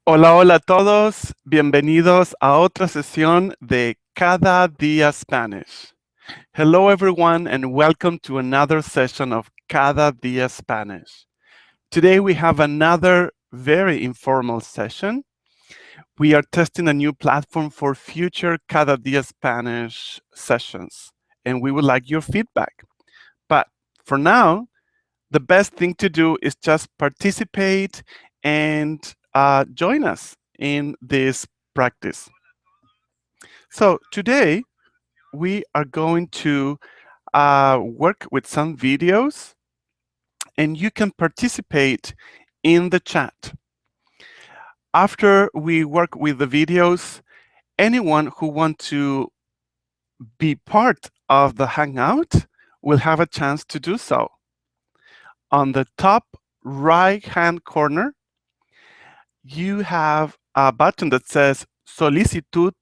Hola, hola a todos. Bienvenidos a otra sesión de Cada Dia Spanish. Hello, everyone, and welcome to another session of Cada Dia Spanish. Today we have another very informal session. We are testing a new platform for future Cada Dia Spanish sessions, and we would like your feedback. But for now, the best thing to do is just participate and join us in this practice. So today we are going to work with some videos, and you can participate in the chat. After we work with the videos, anyone who wants to be part of the Hangout will have a chance to do so. On the top right-hand corner, you have a button that says Solicitud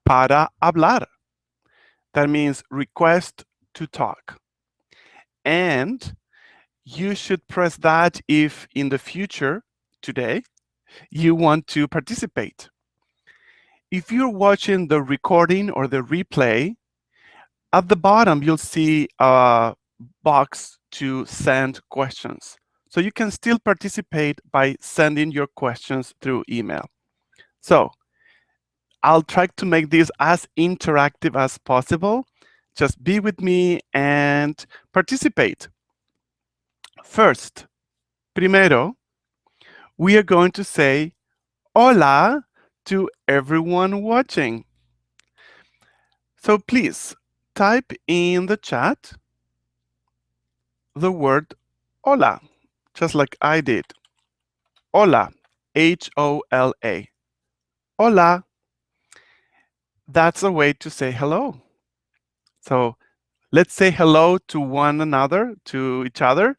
para hablar. That means request to talk. And you should press that if in the future, today, you want to participate. If you're watching the recording or the replay, at the bottom you'll see a box to send questions. So you can still participate by sending your questions through email. So I'll try to make this as interactive as possible. Just be with me and participate. First, primero, we are going to say hola to everyone watching. So please type in the chat the word hola, just like I did. Hola, H-O-L-A. Hola. That's a way to say hello. So let's say hello to one another, to each other.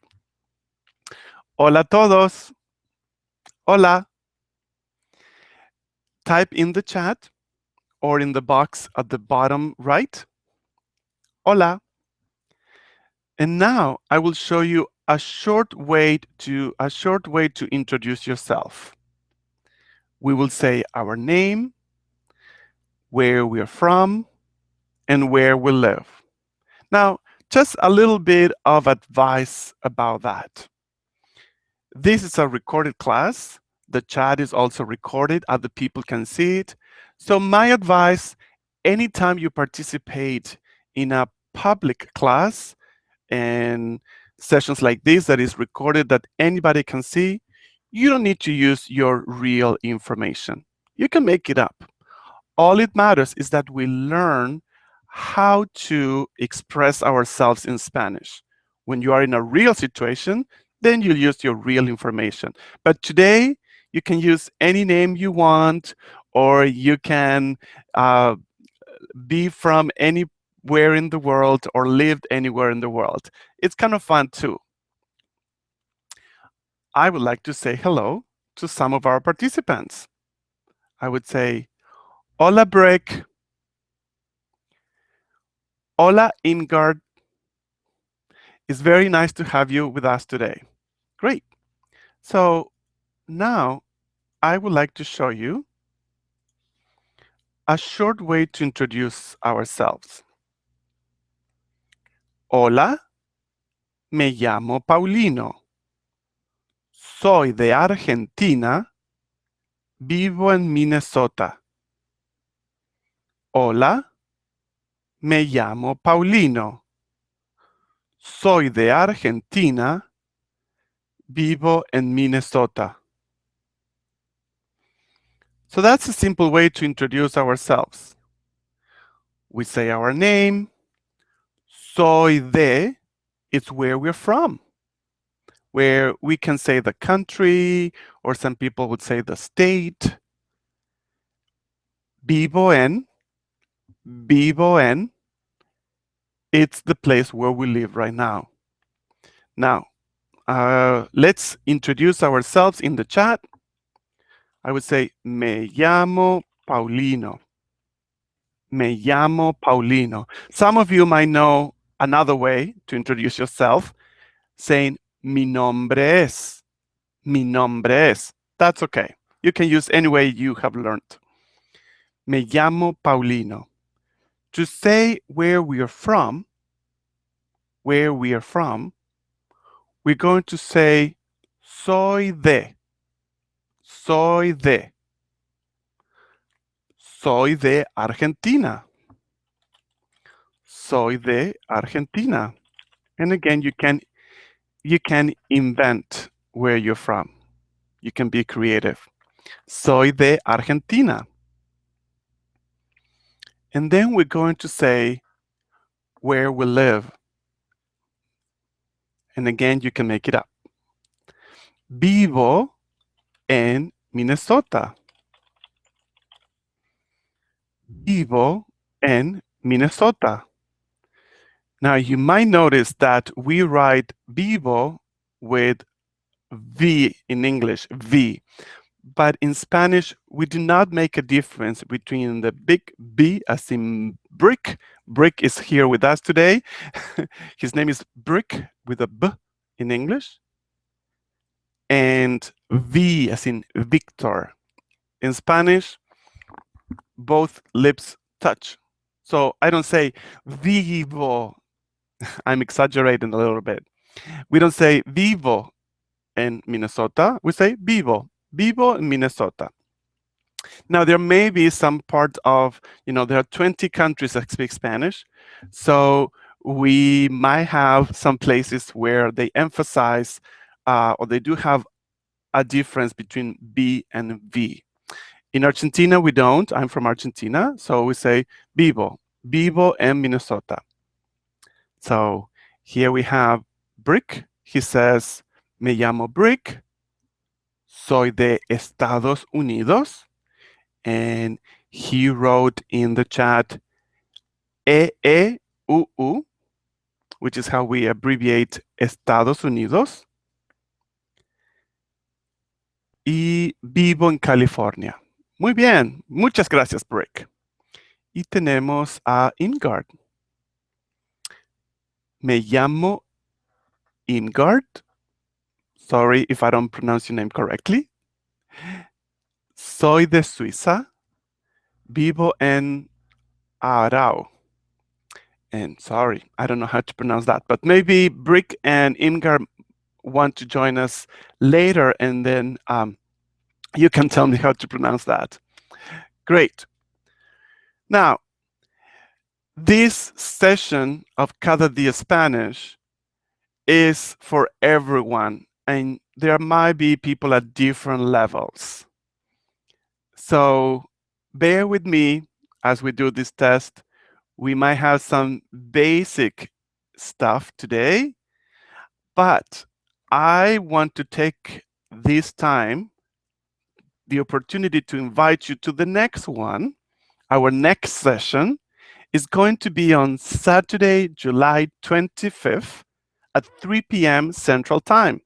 Hola a todos. Hola. Type in the chat or in the box at the bottom right. Hola. And now I will show you a short way to introduce yourself. We will say our name, where we are from, and where we live. Now, just a little bit of advice about that. This is a recorded class. The chat is also recorded. Other people can see it. So my advice, anytime you participate in a public class and sessions like this that is recorded that anybody can see, you don't need to use your real information. You can make it up. All it matters is that we learn how to express ourselves in Spanish. When you are in a real situation, then you'll use your real information. But today, you can use any name you want, or you can be from anywhere in the world or lived anywhere in the world. It's kind of fun too. I would like to say hello to some of our participants. I would say, hola Breck, hola Ingard. It's very nice to have you with us today. Great. So now I would like to show you a short way to introduce ourselves. Hola, me llamo Paulino. Soy de Argentina. Vivo en Minnesota. Hola, me llamo Paulino. Soy de Argentina. Vivo en Minnesota. So that's a simple way to introduce ourselves. We say our name. Soy de, it's where we're from, where we can say the country, or some people would say the state. Vivo en, it's the place where we live right now. Now, let's introduce ourselves in the chat. I would say, me llamo Paulino. Me llamo Paulino. Some of you might know another way to introduce yourself, saying, mi nombre es. Mi nombre es. That's okay. You can use any way you have learned. Me llamo Paulino. To say where we are from, we're going to say soy de, soy de Argentina, soy de Argentina. And again, you can invent where you're from. You can be creative. Soy de Argentina. And then we're going to say where we live. And again, you can make it up. Vivo en Minnesota. Vivo en Minnesota. Now, you might notice that we write vivo with V in English, V. But in Spanish, we do not make a difference between the big B, as in brick. Brick is here with us today. His name is Brick with a B in English. And V, as in Victor. In Spanish, both lips touch. So I don't say vivo. I'm exaggerating a little bit. We don't say vivo in Minnesota. We say vivo. Vivo in Minnesota. Now, there may be some part of, there are 20 countries that speak Spanish. So we might have some places where they emphasize or they do have a difference between B and V. In Argentina, we don't. I'm from Argentina. So we say vivo, vivo en Minnesota. So here we have Brick. He says, me llamo Brick. Soy de Estados Unidos. And he wrote in the chat EEUU, which is how we abbreviate Estados Unidos. Y vivo en California. Muy bien, muchas gracias, Brick. Y tenemos a Ingard. Me llamo Ingard. Sorry if I don't pronounce your name correctly. Soy de Suiza. Vivo en Aarau. And sorry, I don't know how to pronounce that, but maybe Brick and Ingard want to join us later, and then you can tell me how to pronounce that. Great. Now, this session of Cada Dia Spanish is for everyone, and there might be people at different levels. So bear with me as we do this test. We might have some basic stuff today, but I want to take this time, the opportunity to invite you to the next one. Our next session is going to be on Saturday, July 25th at 3 p.m. Central Time.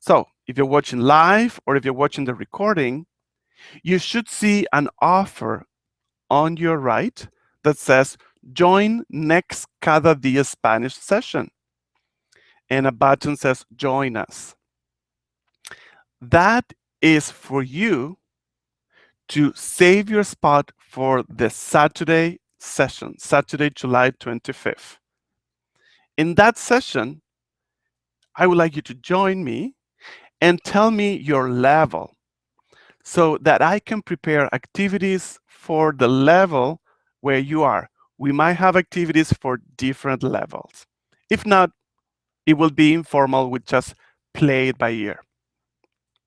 So if you're watching live or if you're watching the recording, you should see an offer on your right that says join next Cada Dia Spanish session. And a button says join us. That is for you to save your spot for the Saturday session, Saturday, July 25th. In that session, I would like you to join me and tell me your level so that I can prepare activities for the level where you are. We might have activities for different levels. If not, it will be informal with just play it by ear.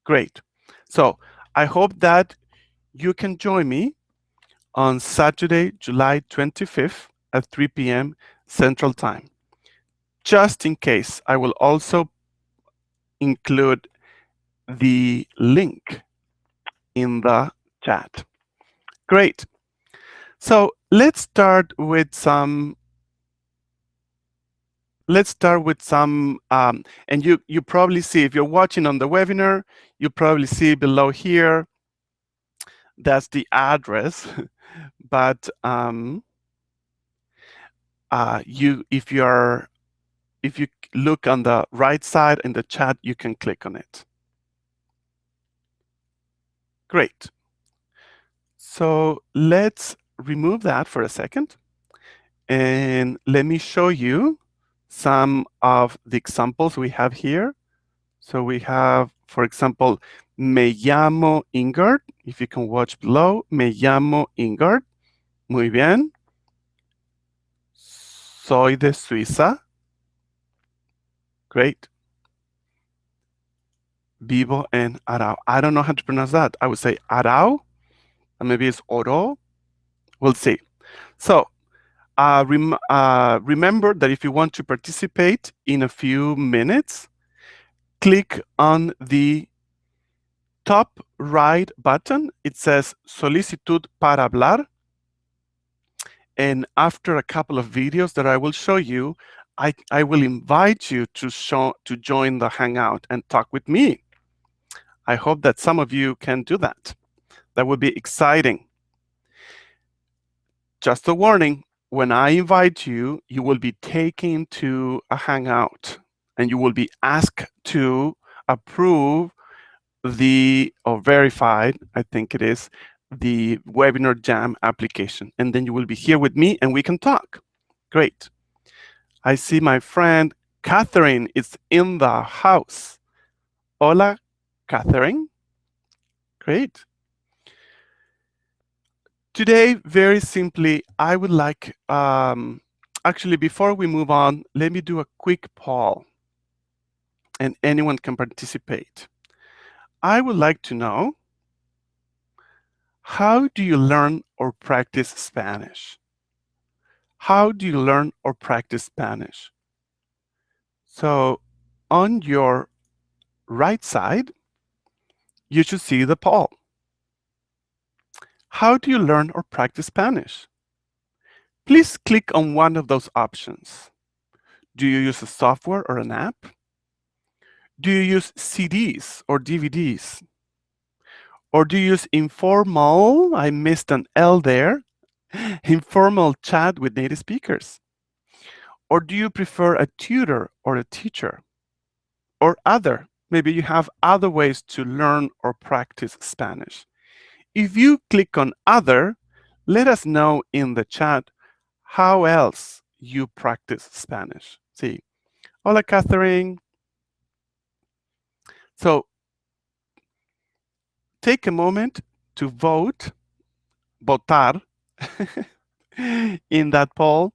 Great. So I hope that you can join me on Saturday, July 25th at 3 p.m. Central Time. Just in case, I will also include the link in the chat. Great. So let's start with some, and you probably see, if you're watching on the webinar, you probably see below here, that's the address. But if you look on the right side in the chat, you can click on it. Great. So let's remove that for a second. And let me show you some of the examples we have here. So we have, for example, me llamo Ingrid. If you can watch below, me llamo Ingrid. Muy bien. Soy de Suiza. Great. Vivo en Arau. I don't know how to pronounce that. I would say Arau, and maybe it's Oro. We'll see. So remember that if you want to participate in a few minutes, click on the top right button. It says Solicitud para hablar. And after a couple of videos that I will show you, I will invite you to join the Hangout and talk with me. I hope that some of you can do that. That would be exciting. Just a warning, when I invite you, you will be taken to a Hangout and you will be asked to approve or verified, I think it is, the Webinar Jam application. And then you will be here with me and we can talk. Great. I see my friend Catherine is in the house. Hola, Catherine. Great. Today, very simply, I would like, actually, before we move on, let me do a quick poll and anyone can participate. I would like to know, how do you learn or practice Spanish? How do you learn or practice Spanish? So on your right side, you should see the poll. How do you learn or practice Spanish? Please click on one of those options. Do you use a software or an app? Do you use CDs or DVDs? Or do you use informal, I missed an L there, informal chat with native speakers? Or do you prefer a tutor or a teacher? Or other, maybe you have other ways to learn or practice Spanish. If you click on other, let us know in the chat how else you practice Spanish. See, hola, Catherine. So take a moment to votar, in that poll,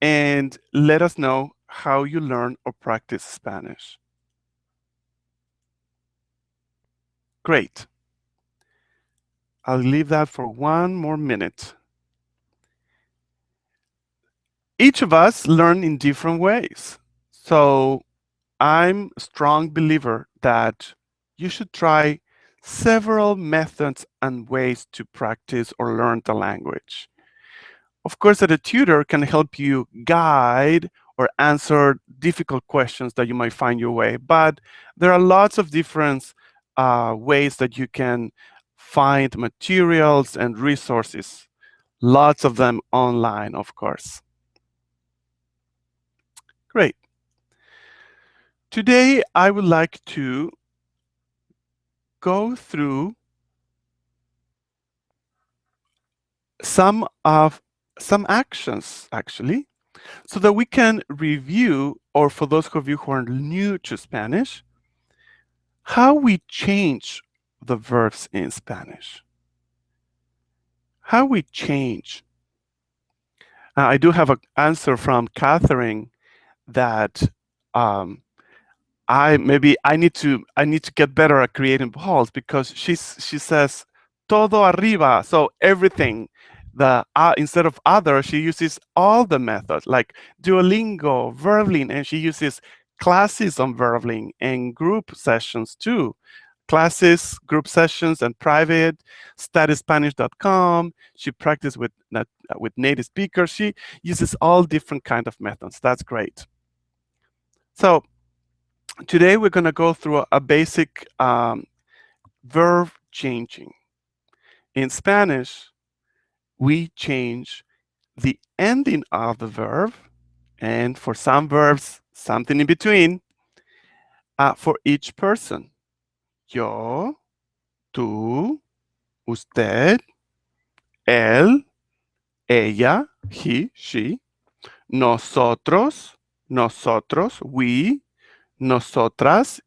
and let us know how you learn or practice Spanish. Great. I'll leave that for one more minute. Each of us learn in different ways. So I'm a strong believer that you should try several methods and ways to practice or learn the language. Of course, that a tutor can help you guide or answer difficult questions that you might find your way, but there are lots of different ways that you can find materials and resources, lots of them online, of course. Great. Today, I would like to go through some actions, actually, so that we can review, or for those of you who are new to Spanish, how we change the verbs in Spanish. How we change. I do have an answer from Catherine that I need to get better at creating polls, because she says todo arriba, so everything. Instead of other, she uses all the methods like Duolingo, Verbling, and she uses classes on Verbling and group sessions too. Classes, group sessions, and private. Studyspanish.com. She practices with native speakers. She uses all different kind of methods. That's great. So today we're going to go through a basic verb changing. In Spanish, we change the ending of the verb, and for some verbs, something in between, for each person. Yo, tú, usted, él, ella, he, she, nosotros, nosotros, we, nosotras.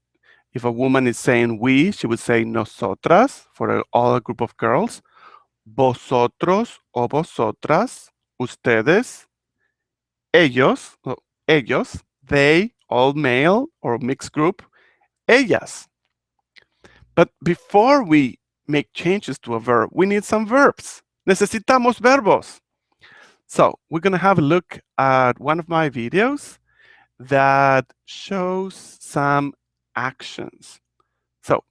If a woman is saying we, she would say nosotras for all a group of girls. Vosotros o vosotras, ustedes, ellos, ellos, they, all male or mixed group, ellas. But before we make changes to a verb, we need some verbs. Necesitamos verbos. So we're going to have a look at one of my videos that shows some actions. So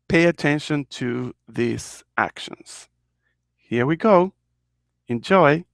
pay attention to these actions. Here we go. Enjoy.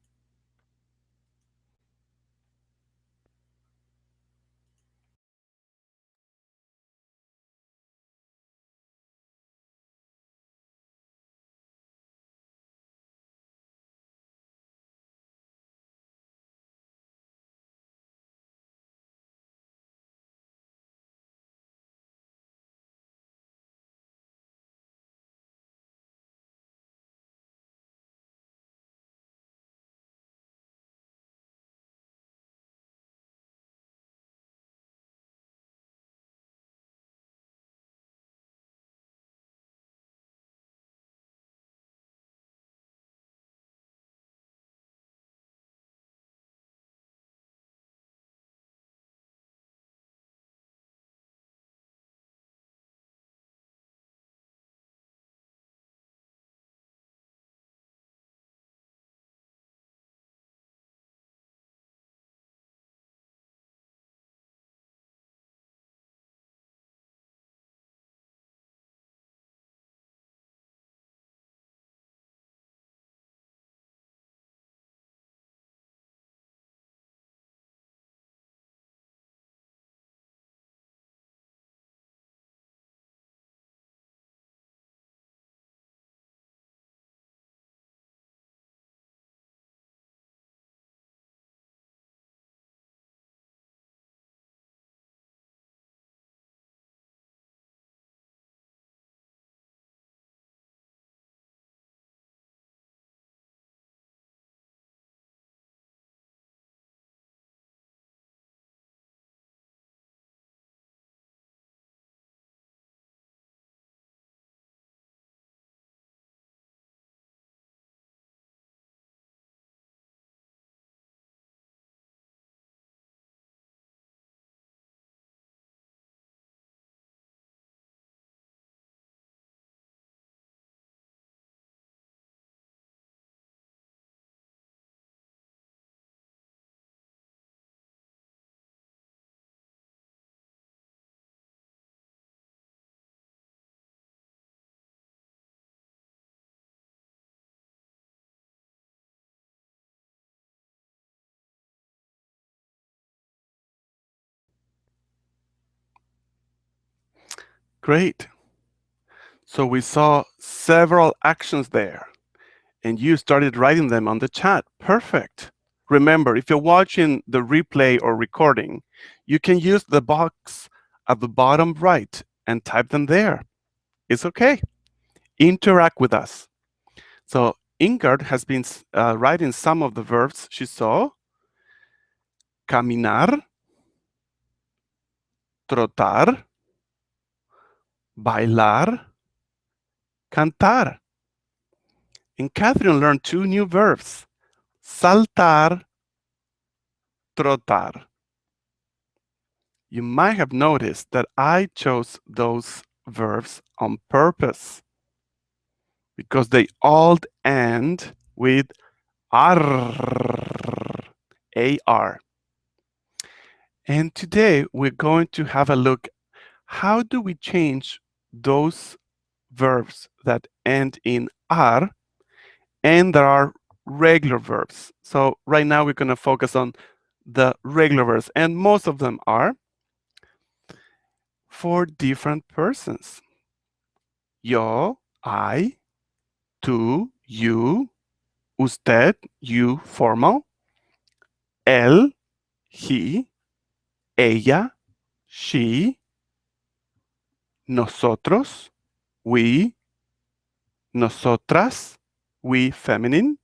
Great. So we saw several actions there, and you started writing them on the chat. Perfect. Remember, if you're watching the replay or recording, you can use the box at the bottom right and type them there. It's okay. Interact with us. So Ingrid has been writing some of the verbs she saw. Caminar, trotar, bailar, cantar. And Catherine learned two new verbs, saltar, trotar. You might have noticed that I chose those verbs on purpose because they all end with ar, A-R. And today we're going to have a look, how do we change those verbs that end in ar, and there are regular verbs. So right now we're going to focus on the regular verbs, and most of them are for different persons. Yo, I, tú, you, usted, you, formal, él, he, ella, she, nosotros, we, Nosotras, we feminine.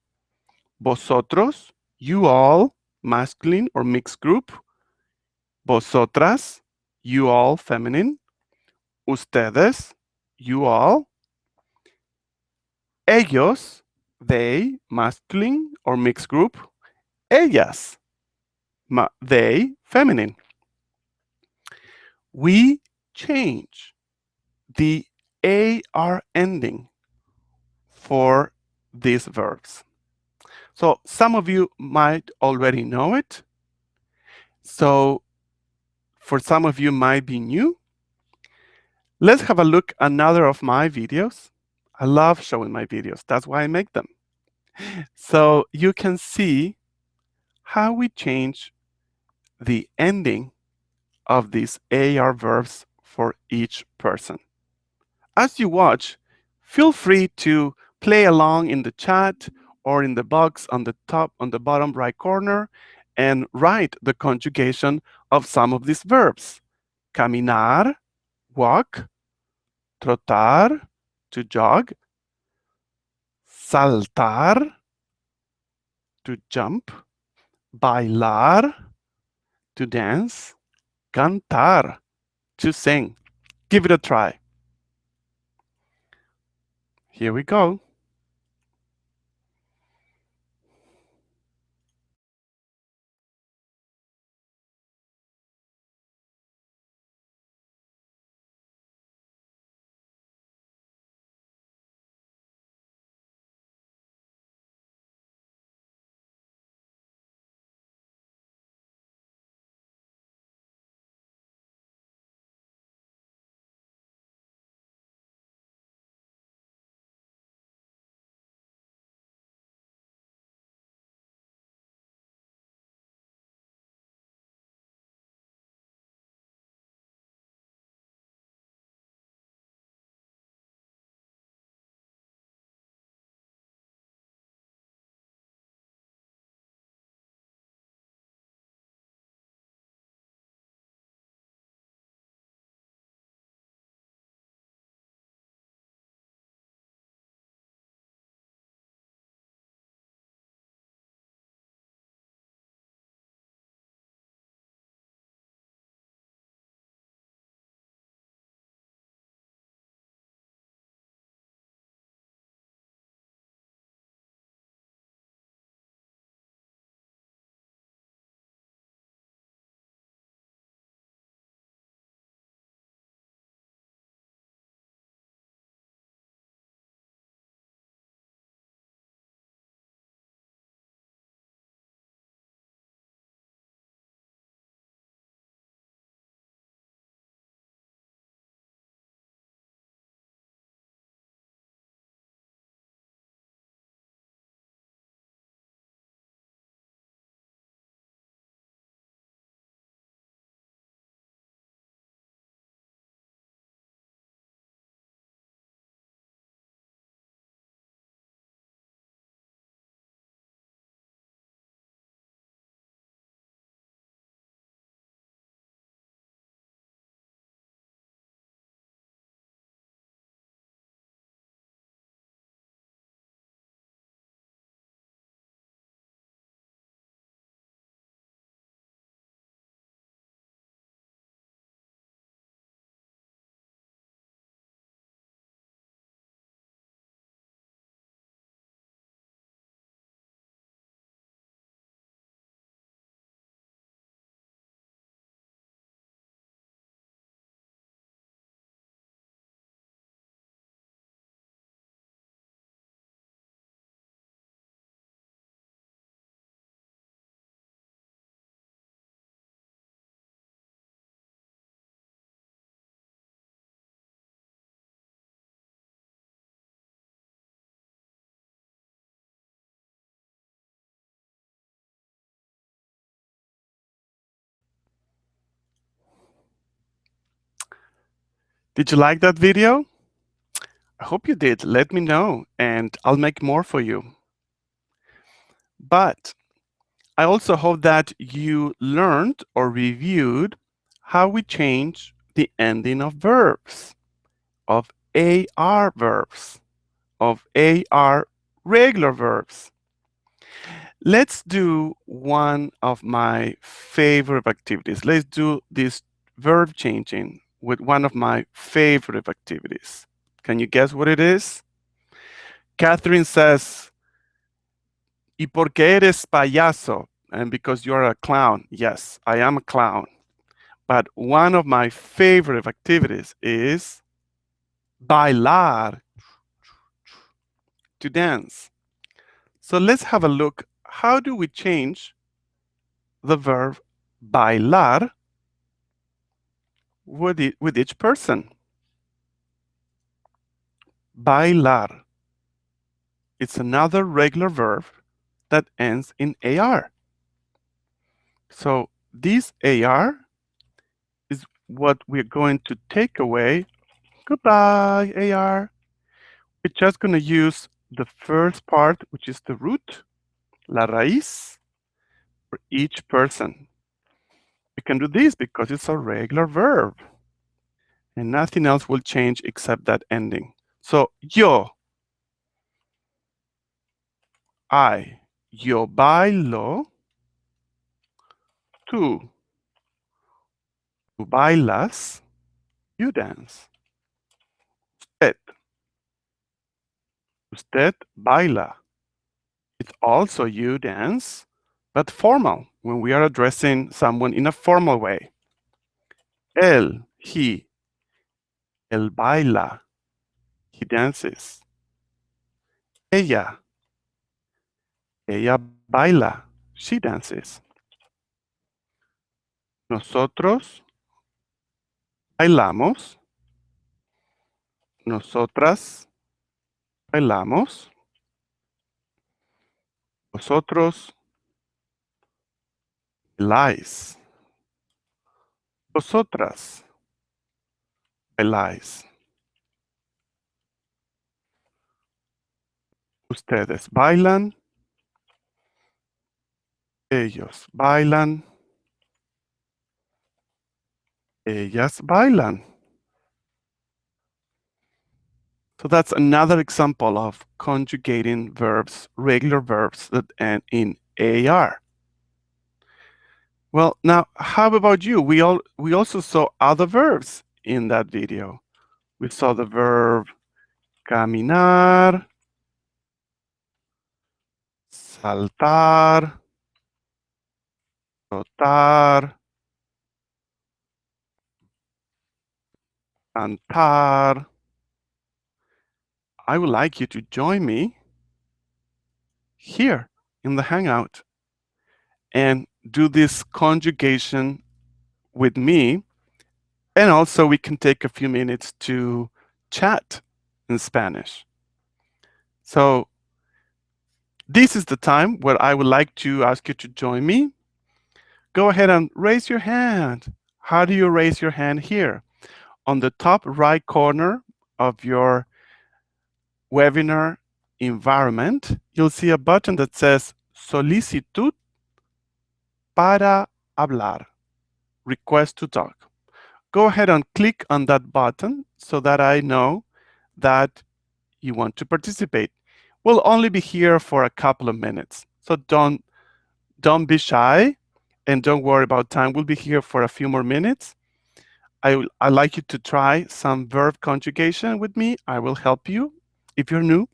Vosotros, you all, masculine or mixed group. Vosotras, you all, feminine. Ustedes, you all. Ellos, they, masculine or mixed group. Ellas, they, feminine. We change the AR ending for these verbs. So some of you might already know it. So for some of you might be new. Let's have a look at another of my videos. I love showing my videos. That's why I make them. So you can see how we change the ending of these AR verbs for each person. As you watch, feel free to play along in the chat or in the box on the top, on the bottom right corner, and write the conjugation of some of these verbs. Caminar, walk, trotar, to jog, saltar, to jump, bailar, to dance, cantar, to sing. Give it a try. Here we go. Did you like that video? I hope you did. Let me know and I'll make more for you. But I also hope that you learned or reviewed how we change the ending of verbs, of AR verbs. of AR regular verbs. Let's do one of my favorite activities. Let's do this verb changing with one of my favorite activities. Can you guess what it is? Catherine says, ¿Y por qué eres payaso? And because you're a clown. Yes, I am a clown. But one of my favorite activities is bailar, to dance. So let's have a look. How do we change the verb bailar with each person? Bailar. It's another regular verb that ends in AR. So this AR is what we're going to take away. Goodbye, AR. We're just going to use the first part, which is the root, la raíz, for each person. We can do this because it's a regular verb. And nothing else will change except that ending. So, yo, I, yo bailo, tú, tú bailas, you dance. Usted, usted baila. It's also you dance, but formal, when we are addressing someone in a formal way. Él, él baila, he dances. Ella, ella baila, she dances. Nosotros bailamos, nosotras bailamos, vosotros bailáis, vosotras bailáis. Ustedes bailan, ellos bailan, ellas bailan. So that's another example of conjugating verbs, regular verbs that end in AR. Well, now, how about you? We also saw other verbs in that video. We saw the verb caminar, saltar, trotar, cantar. I would like you to join me here in the Hangout and do this conjugation with me. And also we can take a few minutes to chat in Spanish. So this is the time where I would like to ask you to join me. Go ahead and raise your hand. How do you raise your hand here? On the top right corner of your webinar environment, you'll see a button that says Solicitud para hablar, request to talk. Go ahead and click on that button so that I know that you want to participate. We'll only be here for a couple of minutes, so don't be shy and don't worry about time. We'll be here for a few more minutes. I'd like you to try some verb conjugation with me. I will help you if you're new.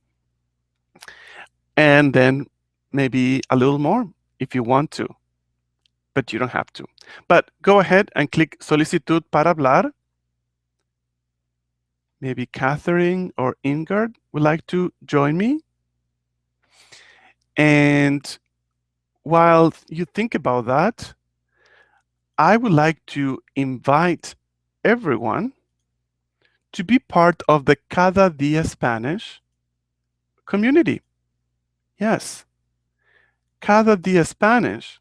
And then maybe a little more if you want to, but you don't have to. But go ahead and click Solicitud para hablar. Maybe Catherine or Ingrid would like to join me. And while you think about that, I would like to invite everyone to be part of the Cada Dia Spanish community. Yes, Cada Dia Spanish.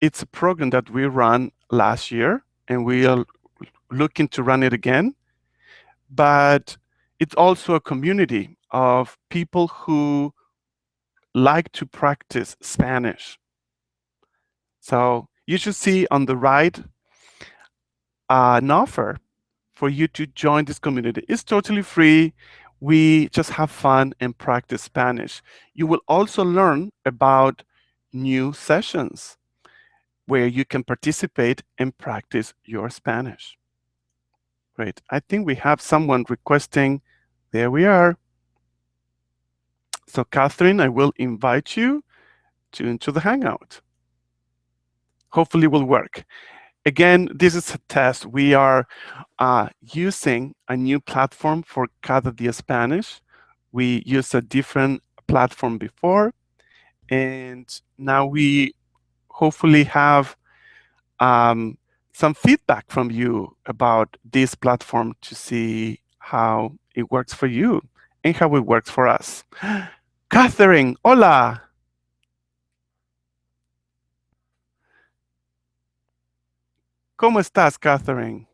It's a program that we ran last year, and we are looking to run it again. But it's also a community of people who like to practice Spanish. So you should see on the right an offer for you to join this community. It's totally free. we just have fun and practice Spanish. You will also learn about new sessions where you can participate and practice your Spanish. Great. I think we have someone requesting. There we are. So, Catherine, I will invite you into the Hangout. Hopefully, it will work. Again, this is a test. We are using a new platform for Cada Dia Spanish. We used a different platform before, and now we hopefully have some feedback from you about this platform to see how it works for you and how it works for us. Catherine, hola. ¿Cómo estás, Catherine?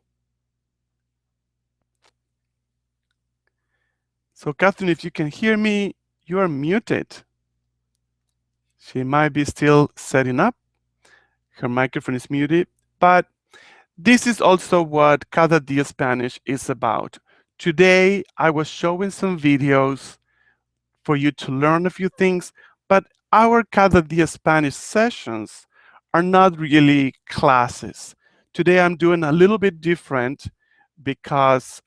So, Catherine, if you can hear me, you are muted. She might be still setting up. Her microphone is muted, but this is also what Cada Dia Spanish is about. Today, I was showing some videos for you to learn a few things, but our Cada Dia Spanish sessions are not really classes. Today, I'm doing a little bit different because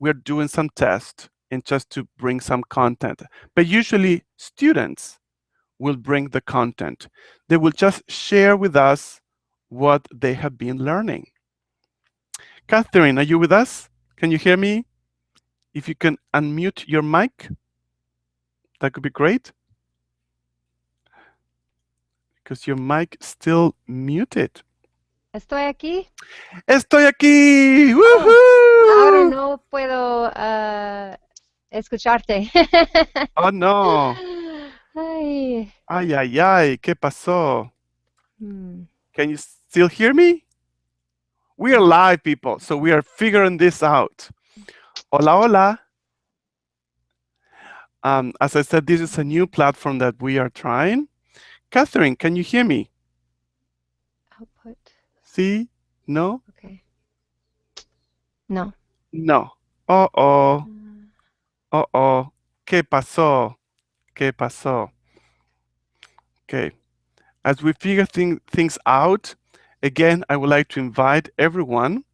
we're doing some tests and just to bring some content. But usually, students will bring the content. They will just share with us what they have been learning. Catherine, are you with us? Can you hear me? If you can unmute your mic, that could be great. Because your mic is still muted. Estoy aquí. Estoy aquí. Ahora Woohoo! no puedo escucharte. Oh no. Ay. Ay, ay, ay. ¿Qué pasó? Hmm. Can you still hear me? We are live, people, so we are figuring this out. Hola, hola. As I said, this is a new platform that we are trying. Catherine, can you hear me? Output. See? No? Okay. No. No. Uh-oh. Uh-oh. ¿Qué pasó? ¿Qué pasó? Okay. As we figure things out, again, I would like to invite everyone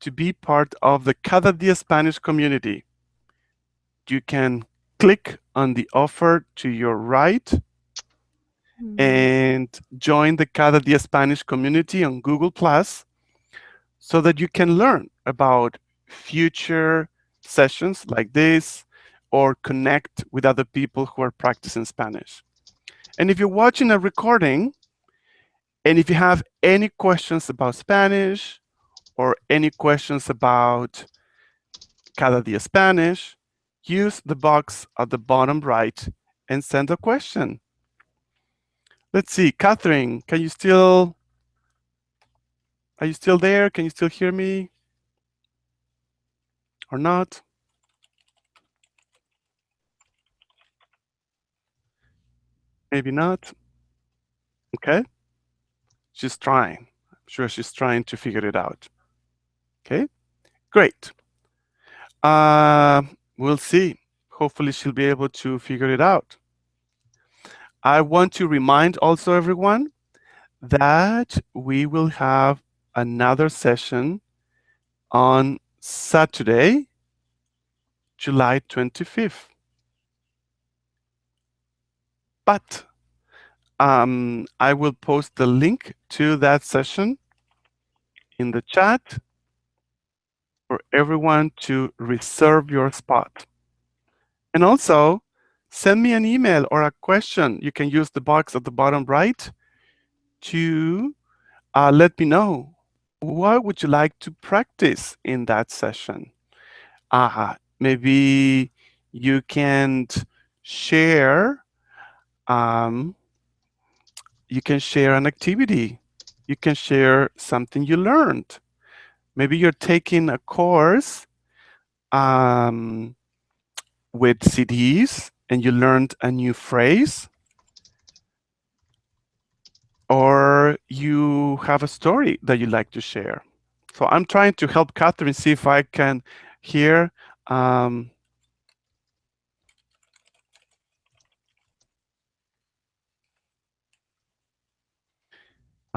to be part of the Cada Dia Spanish community. You can click on the offer to your right and join the Cada Dia Spanish community on Google Plus so that you can learn about future sessions like this or connect with other people who are practicing Spanish. And if you're watching a recording, and if you have any questions about Spanish or any questions about Cada Dia Spanish, use the box at the bottom right and send a question. Let's see, Catherine, are you still there? Can you still hear me or not? Maybe not. Okay. She's trying. I'm sure she's trying to figure it out. Okay, great. We'll see. Hopefully she'll be able to figure it out. I want to remind also everyone that we will have another session on Saturday, July 25th. But I will post the link to that session in the chat for everyone to reserve your spot. And also, send me an email or a question. You can use the box at the bottom right to let me know what would you like to practice in that session. Maybe you can share. You can share an activity. You can share something you learned. Maybe you're taking a course with CDs and you learned a new phrase, or you have a story that you like to share. So I'm trying to help Catherine see if I can hear.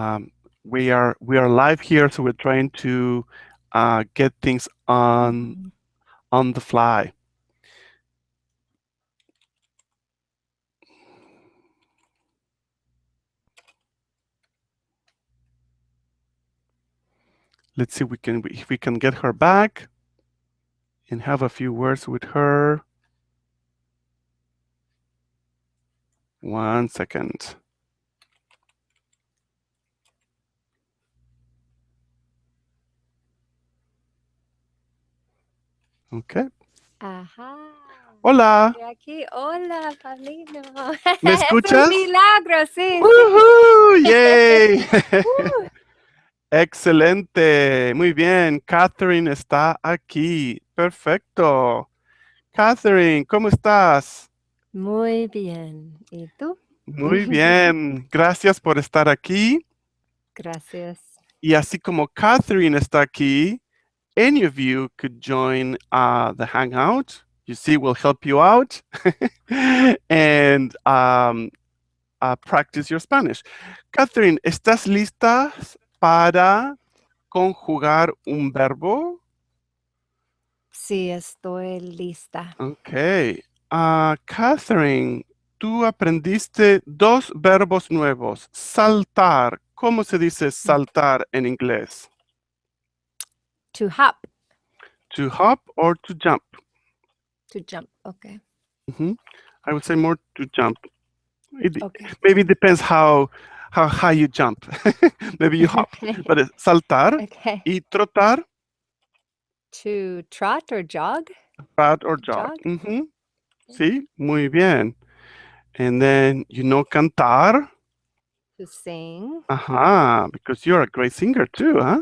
Um, we are live here, so we're trying to get things Mhm. on the fly. Let's see if we can get her back and have a few words with her. 1 second. Okay. Ajá. Hola. Estoy aquí. Hola, Pablino. ¿Me Es un escuchas? milagro, sí, sí. ¡Woohoo! ¡Yay! Uh, Excelente. Muy bien. Catherine está aquí. Perfecto. Catherine, ¿cómo estás? Muy bien. ¿Y tú? Muy bien. Gracias por estar aquí. Gracias. Y así como Catherine está aquí, any of you could join the Hangout. You see, we'll help you out and practice your Spanish. Catherine, ¿estás lista para conjugar un verbo? Sí, estoy lista. Ok. Catherine, tú aprendiste dos verbos nuevos. Saltar. ¿Cómo se dice saltar en inglés? To hop, To hop or to jump? to jump. Okay. Mhm. I would say more to jump. It Okay. maybe depends how high you jump. Maybe you hop. But it's saltar Okay. y trotar, To trot or jog? trot or jog. Jog? Sí, muy bien. And then you know cantar. To sing. Ajá, because you're a great singer too, huh?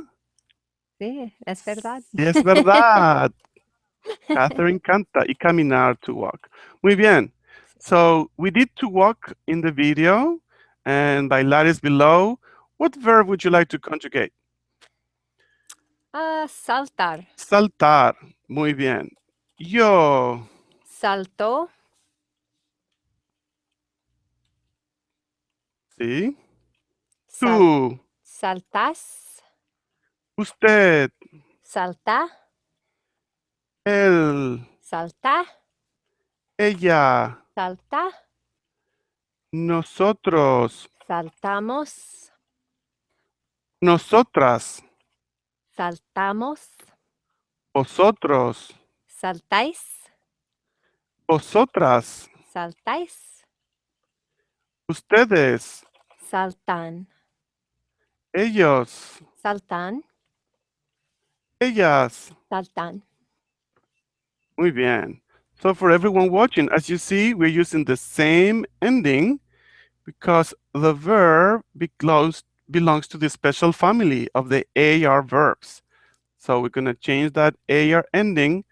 Sí, es verdad. Sí, es verdad. Catherine canta y caminar to walk. Muy bien. So we did to walk in the video and bailar is below. What verb would you like to conjugate? Saltar. Saltar. Muy bien. Yo. Saltó. Sí. Sal Tú. saltas. Usted. Salta. Él. Salta. Ella. Salta. Nosotros. Saltamos. Nosotras. Saltamos. Vosotros. Saltáis. Vosotras. Saltáis. Ustedes. Saltan. Ellos. Saltan. Ellas. Saltan. Muy bien. So for everyone watching, as you see, we're using the same ending because the verb belongs to the special family of the AR verbs. So we're going to change that AR ending,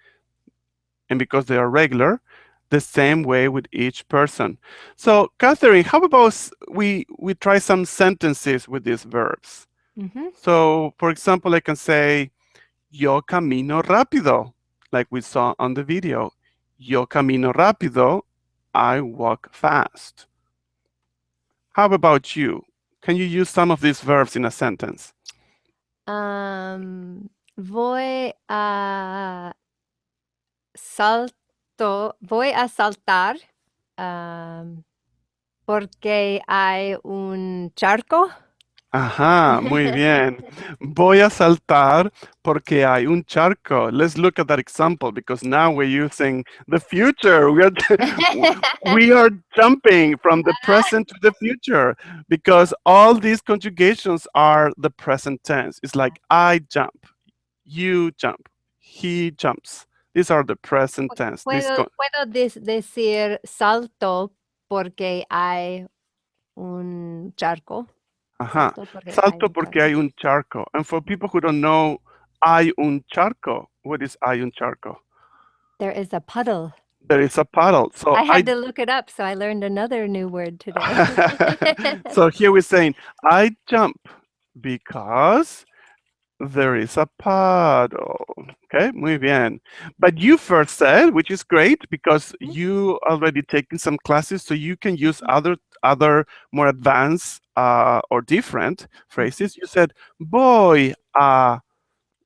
and because they are regular, the same way with each person. So Catherine, how about we try some sentences with these verbs? Mhm. So for example, I can say, yo camino rápido, like we saw on the video. Yo camino rápido, I walk fast. How about you? Can you use some of these verbs in a sentence? Voy a voy a saltar porque hay un charco. Ajá, muy bien. Voy a saltar porque hay un charco. Let's look at that example because now we're using the future. We are jumping from the present to the future because all these conjugations are the present tense. It's like I jump, you jump, he jumps. These are the present tense. Puedo decir salto porque hay un charco. Ajá. Salto porque hay Salto un porque charco. hay un charco. And for people who don't know, hay un charco. What is hay un charco? There is a puddle. There is a puddle. So I had to look it up, so I learned another new word today. so here we're saying I jump because there is a puddle. Okay, muy bien. But you first said, which is great because Mhm. you already taken some classes, so you can use other more advanced or different phrases, you said, voy a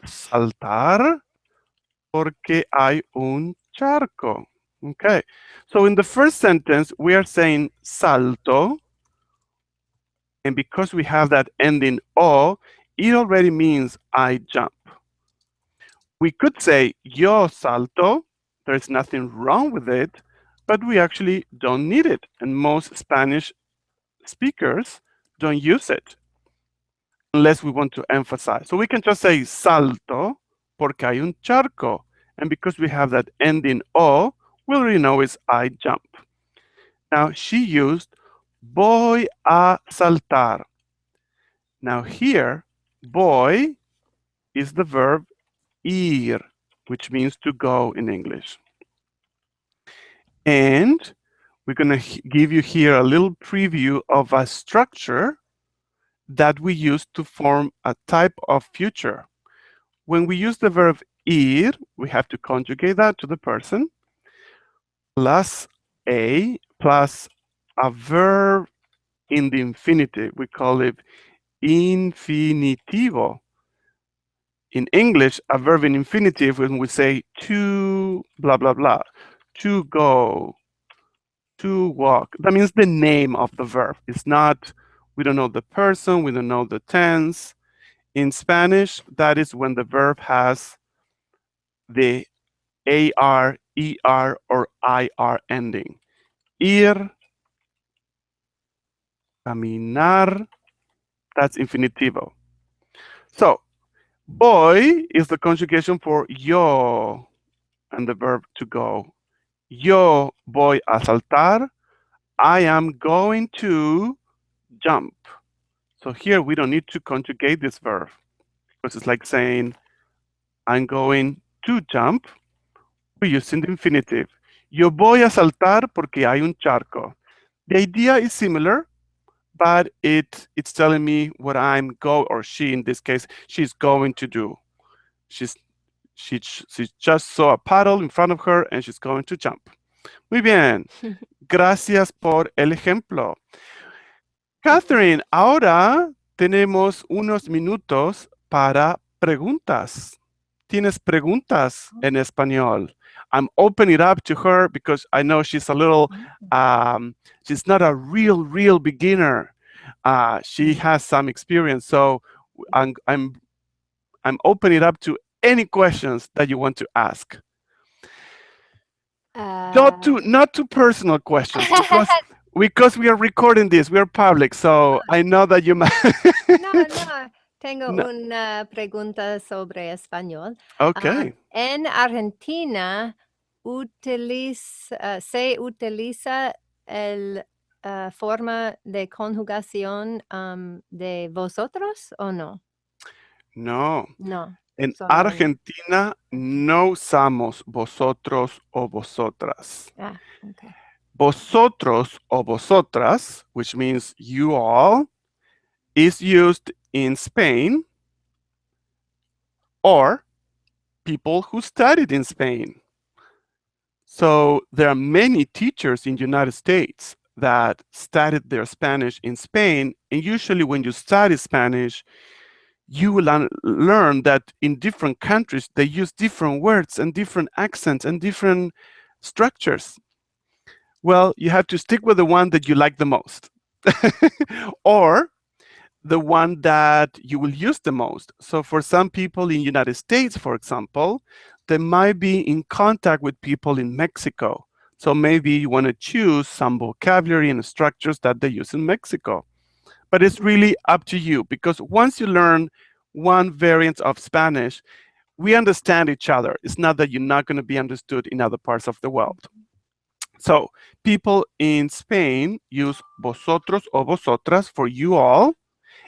saltar porque hay un charco. Okay. So in the first sentence, we are saying salto. And because we have that ending o, it already means I jump. We could say yo salto. There's nothing wrong with it, but we actually don't need it. And most Spanish speakers don't use it unless we want to emphasize. So we can just say salto porque hay un charco. And because we have that ending o, we already know it's I jump. Now she used voy a saltar. Now here, voy is the verb ir, which means to go in English. And we're going to give you here a little preview of a structure that we use to form a type of future. When we use the verb ir, we have to conjugate that to the person plus a plus a verb in the infinitive. We call it infinitivo. In English, a verb in infinitive, when we say to blah, blah, blah, to go, to walk, that means the name of the verb. It's not, we don't know the person, we don't know the tense. In Spanish, that is when the verb has the AR, ER, or IR ending. Ir, caminar, that's infinitivo. So, voy is the conjugation for yo and the verb to go. Yo voy a saltar. I am going to jump. So here we don't need to conjugate this verb because it's like saying I'm going to jump. We're using the infinitive. Yo voy a saltar porque hay un charco. The idea is similar, but it's telling me what I'm go or she in this case she's going to do. She just saw a paddle in front of her and she's going to jump. Muy bien. Gracias por el ejemplo. Catherine, ahora tenemos unos minutos para preguntas. ¿Tienes preguntas en español? I'm opening it up to her because I know she's a little, she's not a real beginner. She has some experience, so I'm opening it up to any questions that you want to ask. Not too personal questions because we are recording this, we are public, so I know that you might. No, tengo No. una pregunta sobre español. Okay. En Argentina se utiliza el forma de conjugación de vosotros o no? No. No. En solo Argentina no usamos vosotros o vosotras. Okay. Vosotros o vosotras, which means you all, is used in Spain or people who studied in Spain. So there are many teachers in the United States that studied their Spanish in Spain. And usually when you study Spanish, you will learn that in different countries, they use different words and different accents and different structures. Well, you have to stick with the one that you like the most or the one that you will use the most. So for some people in United States, for example, they might be in contact with people in Mexico. So maybe you want to choose some vocabulary and structures that they use in Mexico. But it's really up to you because once you learn one variant of Spanish, we understand each other. It's not that you're not going to be understood in other parts of the world. So people in Spain use vosotros o vosotras for you all,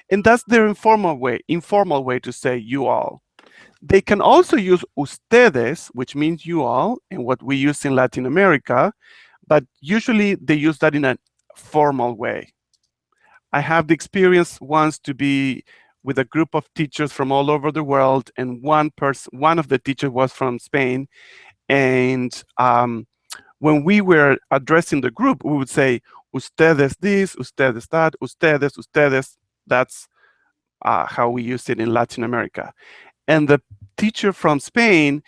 and that's their informal way to say you all. They can also use ustedes, which means you all, and what we use in Latin America, but usually they use that in a formal way. I have the experience once to be with a group of teachers from all over the world, and one of the teachers was from Spain, and when we were addressing the group, we would say Ustedes this, ustedes that, ustedes. That's how we use it in Latin America. And the teacher from Spain,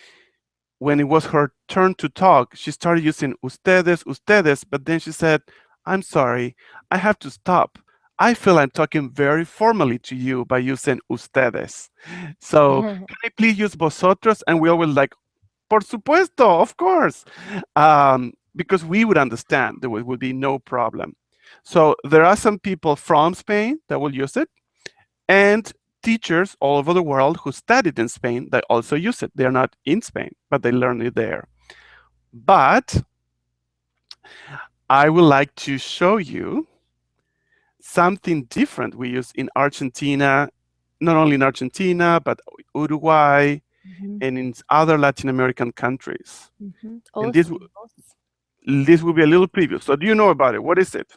when it was her turn to talk, she started using ustedes, but then she said, I'm sorry, I have to stop. I feel I'm talking very formally to you by using ustedes. So can I please use vosotros? And we always like, por supuesto, of course, because we would understand. There would be no problem. So there are some people from Spain that will use it, and teachers all over the world who studied in Spain that also use it. They're not in Spain, but they learn it there. But I would like to show you something different we use in Argentina, not only in Argentina, but Uruguay and in other Latin American countries. And this Awesome. will be a little preview. So do you know about it? What is it?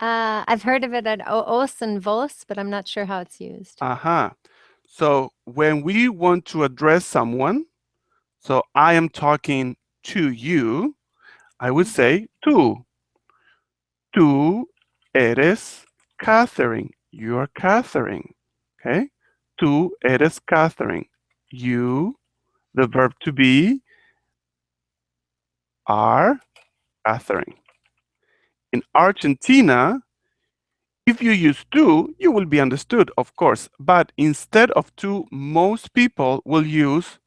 I've heard of it at os and vos, but I'm not sure how it's used. Uh-huh. So when we want to address someone, so I am talking to you, I would say tú. Tú eres Catherine. You're Catherine. Okay? Tú eres Catherine. You, the verb to be, are Catherine. In Argentina, if you use tú, you will be understood, of course. But instead of tú, most people will use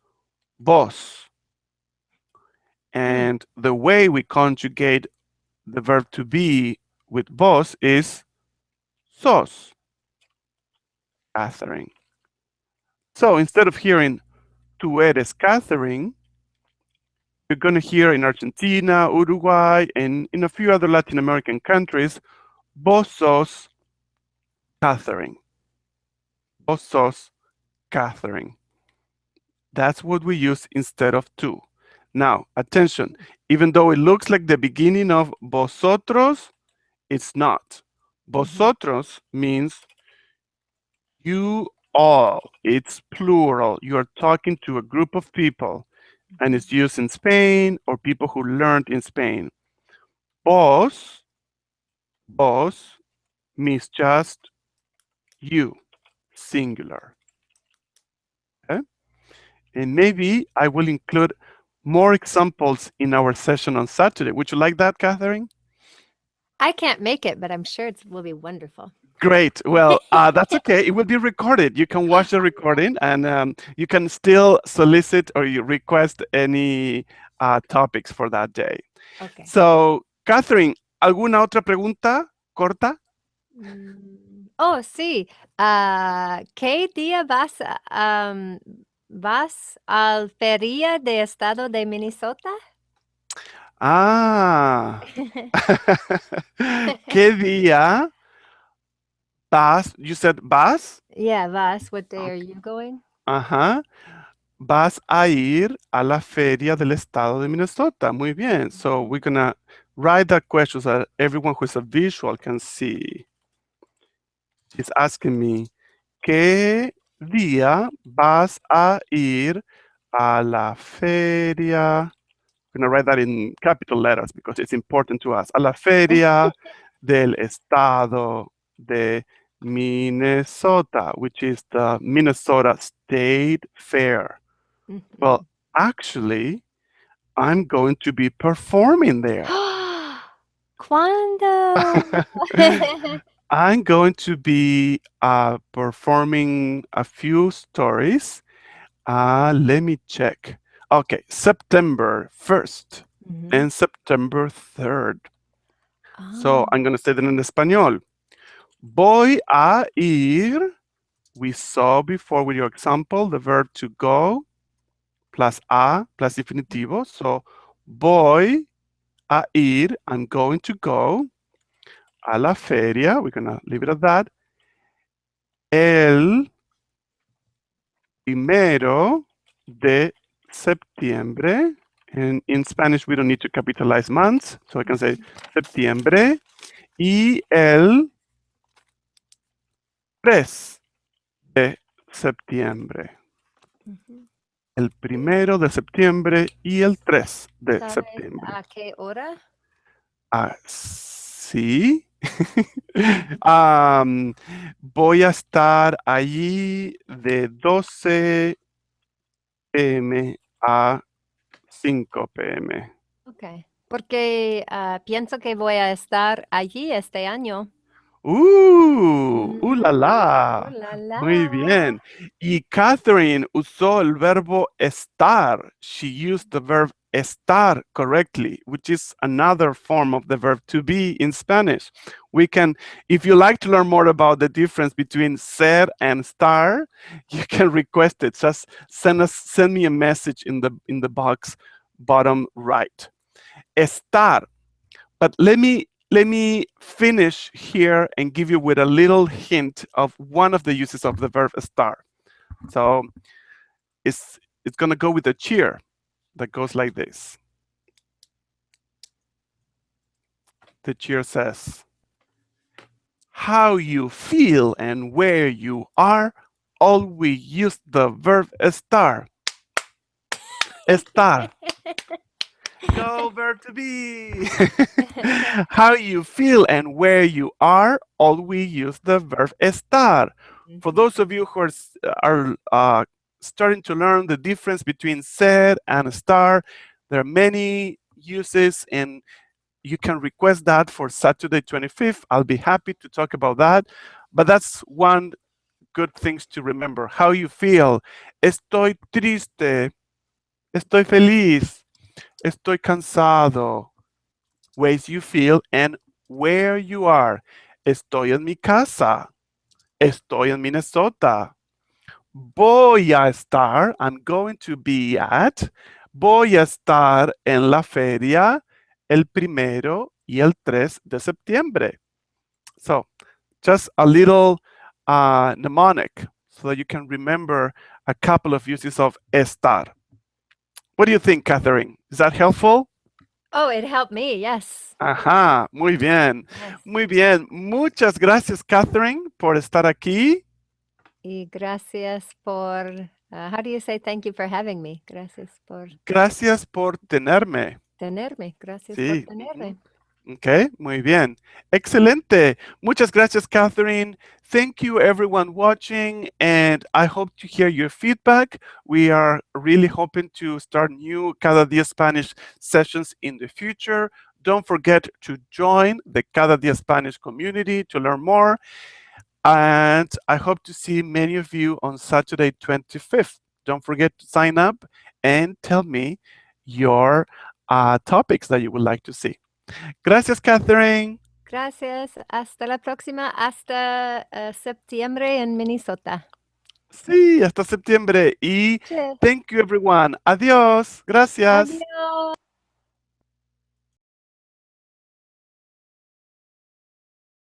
vos. And the way we conjugate the verb to be with vos is sos, Catherine. So instead of hearing tú eres Catherine, you're going to hear in Argentina, Uruguay, and in a few other Latin American countries, vos sos Catherine. Vos sos Catherine. That's what we use instead of tú. Now, attention, even though it looks like the beginning of vosotros, it's not. Vosotros means you all. It's plural. You're talking to a group of people, and it's used in Spain or people who learned in Spain. Vos means just you, singular. Okay? And maybe I will include more examples in our session on Saturday. Would you like that, Catherine? I can't make it, but I'm sure it will be wonderful. Great. Well, that's okay. It will be recorded. You can watch the recording, and you can still solicit or you request any topics for that day. Okay. So, Catherine, ¿alguna otra pregunta corta? Oh, sí. ¿Qué día vas al feria de estado de Minnesota? Ah, ¿qué día vas? You said vas? Yeah, vas. What day are Okay. you going? Ajá. Vas a ir a la feria del estado de Minnesota. Muy bien. So we're gonna write that question so that everyone who is a visual can see. She's asking me, ¿qué día vas a ir a la feria? I'm gonna write that in capital letters because it's important to us. A la feria del estado de Minnesota, which is the Minnesota State Fair. Well, actually, I'm going to be performing there. ¿Cuándo? I'm going to be performing a few stories. Let me check. Okay, September 1st and September 3rd. So I'm going to say that in español. Voy a ir. We saw before with your example the verb to go plus a plus definitivo. So voy a ir. I'm going to go a la feria. We're going to leave it at that. El primero de septiembre. And in Spanish, we don't need to capitalize months. So I can say septiembre. Y el 3 de septiembre. El primero de septiembre y el 3 de ¿Sabes septiembre. a qué hora? Sí. Am, Voy a estar allí de 12 p.m. a 5 p.m. Okay. Porque pienso que voy a estar allí este año. La Ooh la. la Muy la. bien. Y Catherine usó el verbo estar. She used the verb estar correctly, which is another form of the verb to be in Spanish. We can, if you like to learn more about the difference between ser and estar, you can request it. Just send me a message in the box bottom right. Estar. But let me finish here and give you with a little hint of one of the uses of the verb estar. So it's gonna go with a cheer that goes like this. The cheer says, how you feel and where you are, always use the verb estar. Estar. Go verb to be. How you feel and where you are, always use the verb estar. For Mhm. those of you who are starting to learn the difference between ser and estar, there are many uses, and you can request that for Saturday 25th. I'll be happy to talk about that. But that's one good things to remember. How you feel. Estoy triste. Estoy feliz. Estoy cansado. Ways you feel and where you are. Estoy en mi casa. Estoy en Minnesota. Voy a estar. I'm going to be at. Voy a estar en la feria el 1 y el 3 de septiembre. So, just a little mnemonic so that you can remember a couple of uses of estar. What do you think, Catherine? Is that helpful? Oh, it helped me. Yes. Ajá, muy bien, Yes. muy bien. Muchas gracias, Catherine, por estar aquí. Y gracias por, how do you say thank you for having me? Gracias por Gracias por tenerme. tenerme. Gracias por Sí. tenerme. Ok, muy bien. Excelente. Muchas gracias, Catherine. Thank you, everyone watching, and I hope to hear your feedback. We are really hoping to start new Cada Dia Spanish sessions in the future. Don't forget to join the Cada Dia Spanish community to learn more. And I hope to see many of you on Saturday 25th. Don't forget to sign up and tell me your topics that you would like to see. Gracias, Catherine. Gracias. Hasta la próxima. Hasta septiembre en Minnesota. Sí, hasta septiembre. Y Cheers. thank you, everyone. Adiós. Gracias. Adiós.